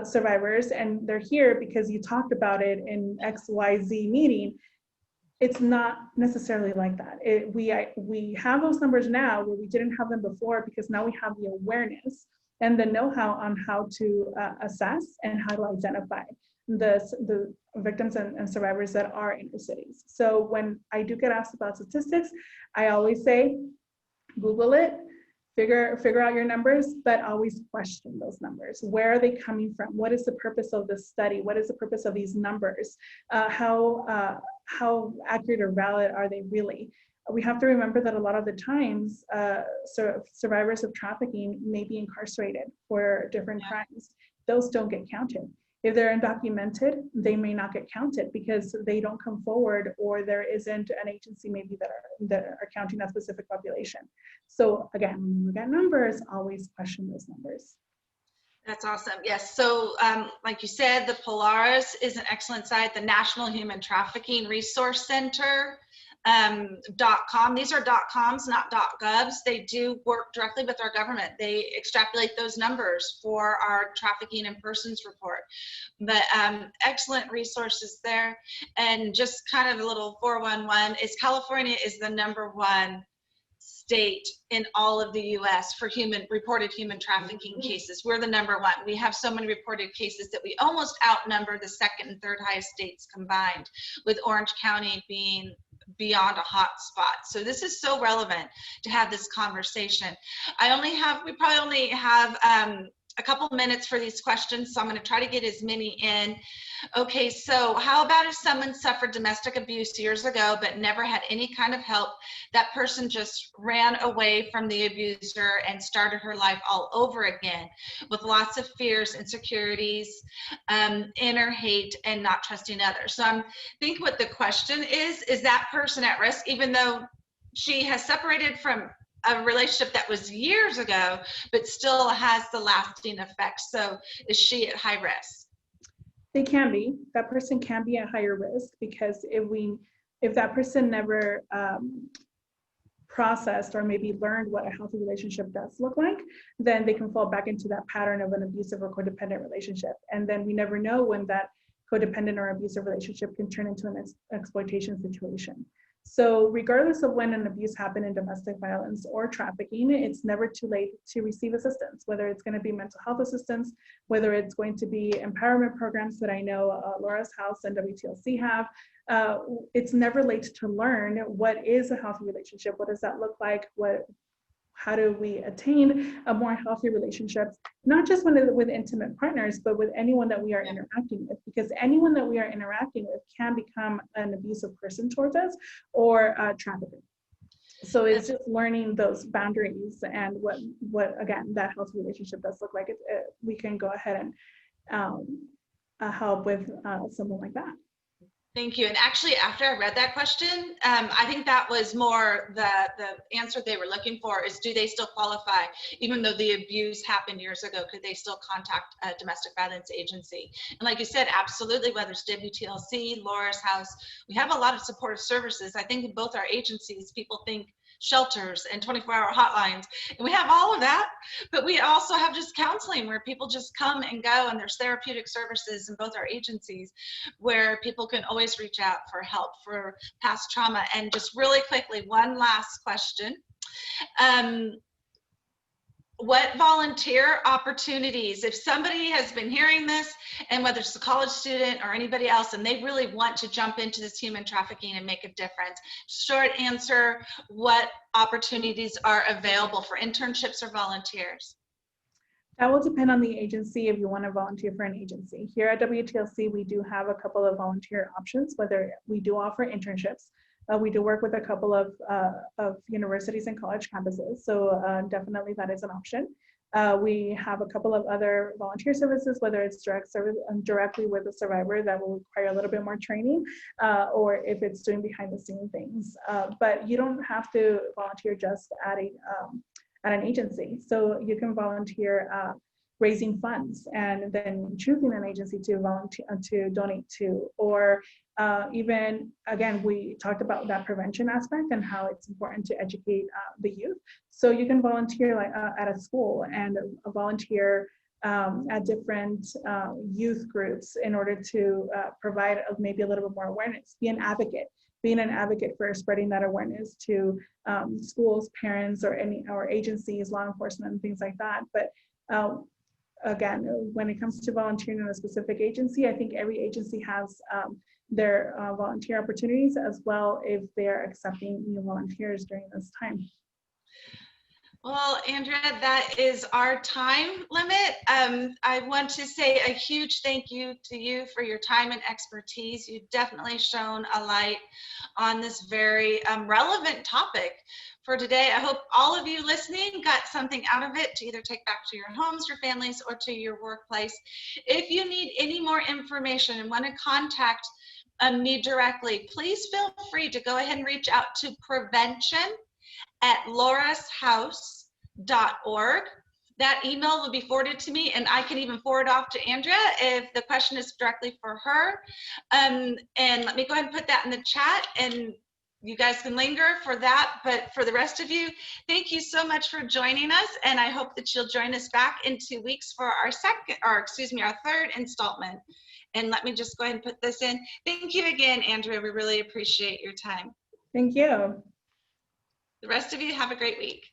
survivors, and they're here because you talked about it in XYZ meeting. It's not necessarily like that. We have those numbers now where we didn't have them before, because now we have the awareness and the know-how on how to assess and how to identify the victims and survivors that are in the cities. So when I do get asked about statistics, I always say, Google it, figure out your numbers, but always question those numbers. Where are they coming from? What is the purpose of the study? What is the purpose of these numbers? How accurate or valid are they really? We have to remember that a lot of the times, survivors of trafficking may be incarcerated for different crimes. Those don't get counted. If they're undocumented, they may not get counted because they don't come forward, or there isn't an agency maybe that are counting that specific population. So again, when you look at numbers, always question those numbers. That's awesome. Yes. So like you said, the Polaris is an excellent site, the National Human Trafficking Resource Center. .com. These are .coms, not .govs. They do work directly with our government. They extrapolate those numbers for our trafficking in persons report. But excellent resources there. And just kind of a little 411 is California is the #1 state in all of the US for reported human trafficking cases. We're the #1. We have so many reported cases that we almost outnumber the second and third highest states combined, with Orange County being beyond a hot spot. So this is so relevant to have this conversation. We probably only have a couple minutes for these questions, so I'm going to try to get as many in. Okay, so how about if someone suffered domestic abuse years ago but never had any kind of help? That person just ran away from the abuser and started her life all over again with lots of fears, insecurities, inner hate, and not trusting others. So I think what the question is that person at risk, even though she has separated from a relationship that was years ago, but still has the lasting effects? So is she at high risk? They can be. That person can be at higher risk, because if that person never processed or maybe learned what a healthy relationship does look like, then they can fall back into that pattern of an abusive or codependent relationship. And then we never know when that codependent or abusive relationship can turn into an exploitation situation. So regardless of when an abuse happened in domestic violence or trafficking, it's never too late to receive assistance, whether it's going to be mental health assistance, whether it's going to be empowerment programs that I know Laura's House and WTLC have. It's never late to learn what is a healthy relationship, what does that look like, how do we attain a more healthy relationship, not just with intimate partners, but with anyone that we are interacting with, because anyone that we are interacting with can become an abusive person towards us or a trafficker. So it's just learning those boundaries and what again, that healthy relationship does look like. We can go ahead and help with something like that. Thank you. And actually, after I read that question, I think that was more the answer they were looking for is, do they still qualify? Even though the abuse happened years ago, could they still contact a domestic violence agency? And like you said, absolutely, whether it's WTLC, Laura's House, we have a lot of supportive services. I think in both our agencies, people think shelters and 24-hour hotlines, and we have all of that, but we also have just counseling where people just come and go, and there's therapeutic services in both our agencies where people can always reach out for help for past trauma. And just really quickly, one last question. What volunteer opportunities, if somebody has been hearing this, and whether it's a college student or anybody else, and they really want to jump into this human trafficking and make a difference, short answer, what opportunities are available for internships or volunteers? That will depend on the agency if you want to volunteer for an agency. Here at WTLC, we do have a couple of volunteer options, whether we do offer internships. We do work with a couple of universities and college campuses, so definitely that is an option. We have a couple of other volunteer services, whether it's direct service directly with the survivor that will require a little bit more training, or if it's doing behind the scene things. But you don't have to volunteer just at an agency. So you can volunteer raising funds and then choosing an agency to volunteer to donate to, or even, again, we talked about that prevention aspect and how it's important to educate the youth. So you can volunteer like at a school and volunteer at different youth groups in order to provide maybe a little bit more awareness, be an advocate. Being an advocate for spreading that awareness to schools, parents, or agencies, law enforcement, and things like that. But again, when it comes to volunteering in a specific agency, I think every agency has their volunteer opportunities as well if they're accepting new volunteers during this time. Well, Andrea, that is our time limit. I want to say a huge thank you to you for your time and expertise. You've definitely shown a light on this very relevant topic for today. I hope all of you listening got something out of it to either take back to your homes, your families, or to your workplace. If you need any more information and want to contact me directly, please feel free to go ahead and reach out to prevention@laurashouse.org. That email will be forwarded to me, and I can even forward off to Andrea if the question is directly for her. And let me go ahead and put that in the chat, and you guys can linger for that. But for the rest of you, thank you so much for joining us, and I hope that you'll join us back in 2 weeks for our third installment. And let me just go ahead and put this in. Thank you again, Andrea. We really appreciate your time. Thank you. The rest of you have a great week.